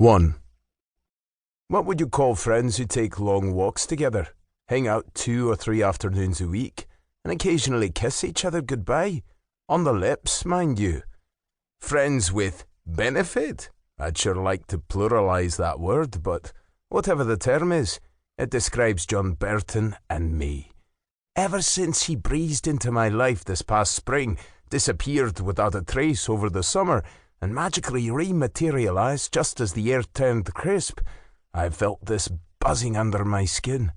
1. What would you call friends who take long walks together, hang out 2 or 3 afternoons a week, and occasionally kiss each other goodbye? On the lips, mind you. Friends with benefit? I'd sure like to pluralise that word, but whatever the term is, it describes John Burton and me. Ever since he breezed into my life this past spring, disappeared without a trace over the summer, and magically rematerialised just as the air turned crisp, I've felt this buzzing under my skin.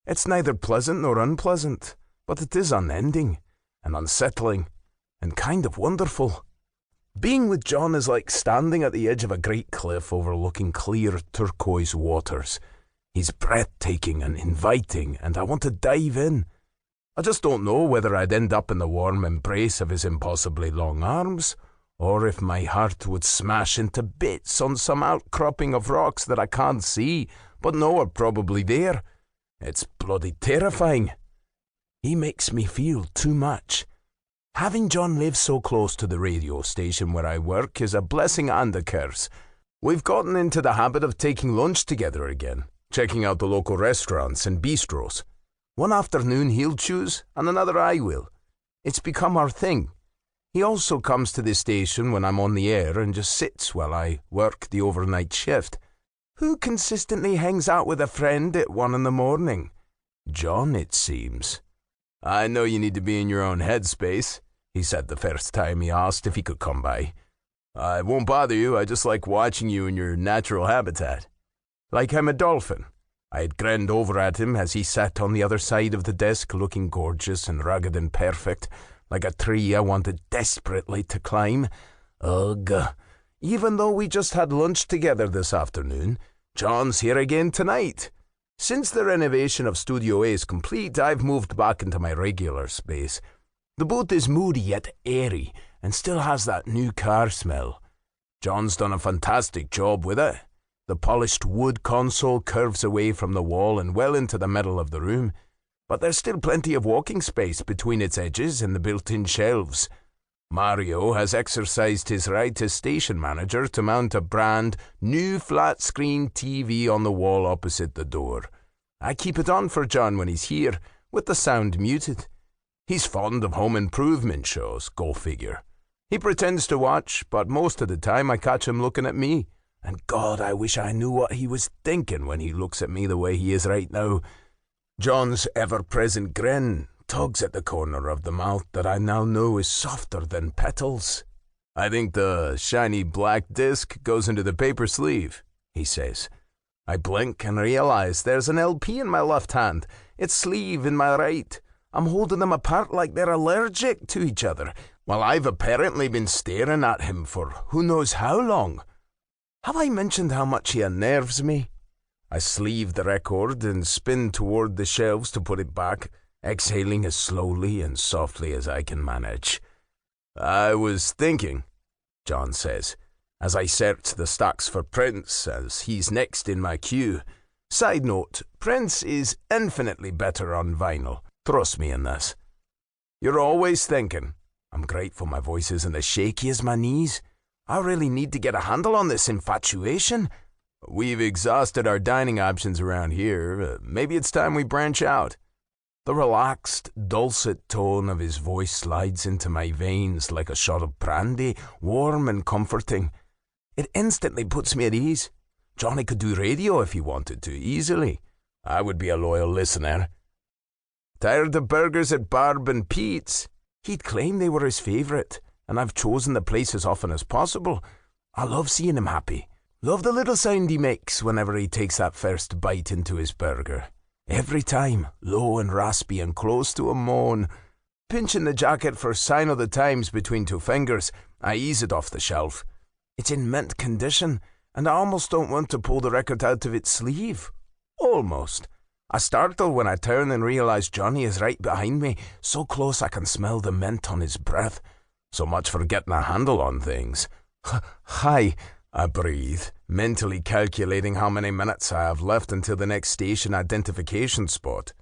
It's neither pleasant nor unpleasant, but it is unending, and unsettling, and kind of wonderful. Being with John is like standing at the edge of a great cliff overlooking clear turquoise waters. He's breathtaking and inviting, and I want to dive in. I just don't know whether I'd end up in the warm embrace of his impossibly long arms, or if my heart would smash into bits on some outcropping of rocks that I can't see, but know are probably there. It's bloody terrifying. He makes me feel too much. Having John live so close to the radio station where I work is a blessing and a curse. We've gotten into the habit of taking lunch together again, checking out the local restaurants and bistros. One afternoon he'll choose, and another I will. It's become our thing. He also comes to the station when I'm on the air and just sits while I work the overnight shift. Who consistently hangs out with a friend at 1 a.m? John, it seems. I know you need to be in your own headspace, he said the first time he asked if he could come by. I won't bother you, I just like watching you in your natural habitat. Like I'm a dolphin. I had grinned over at him as he sat on the other side of the desk looking gorgeous and rugged and perfect, like a tree I wanted desperately to climb. Ugh. Even though we just had lunch together this afternoon, John's here again tonight. Since the renovation of Studio A is complete, I've moved back into my regular space. The booth is moody yet airy, and still has that new car smell. John's done a fantastic job with it. The polished wood console curves away from the wall and well into the middle of the room, but there's still plenty of walking space between its edges and the built-in shelves. Mario has exercised his right as station manager to mount a brand new flat-screen TV on the wall opposite the door. I keep it on for John when he's here, with the sound muted. He's fond of home improvement shows, go figure. He pretends to watch, but most of the time I catch him looking at me. And God, I wish I knew what he was thinking when he looks at me the way he is right now. John's ever-present grin tugs at the corner of the mouth that I now know is softer than petals. I think the shiny black disc goes into the paper sleeve, he says. I blink and realize there's an LP in my left hand, its sleeve in my right. I'm holding them apart like they're allergic to each other, while I've apparently been staring at him for who knows how long. Have I mentioned how much he unnerves me? I sleeve the record and spin toward the shelves to put it back, exhaling as slowly and softly as I can manage. I was thinking, John says, as I search the stacks for Prince, as he's next in my queue. Side note, Prince is infinitely better on vinyl. Trust me in this. You're always thinking. I'm grateful my voice isn't as shaky as my knees. I really need to get a handle on this infatuation. We've exhausted our dining options around here. Maybe it's time we branch out. The relaxed, dulcet tone of his voice slides into my veins like a shot of brandy, warm and comforting. It instantly puts me at ease. Johnny could do radio if he wanted to, easily. I would be a loyal listener. Tired of burgers at Barb and Pete's? He'd claim they were his favourite, and I've chosen the place as often as possible. I love seeing him happy. Love the little sound he makes whenever he takes that first bite into his burger. Every time, low and raspy and close to a moan. Pinching the jacket for sign of the times between 2 fingers, I ease it off the shelf. It's in mint condition, and I almost don't want to pull the record out of its sleeve. Almost. I startle when I turn and realise Johnny is right behind me, so close I can smell the mint on his breath. So much for getting a handle on things. Hi, I breathe, mentally calculating how many minutes I have left until the next station identification spot.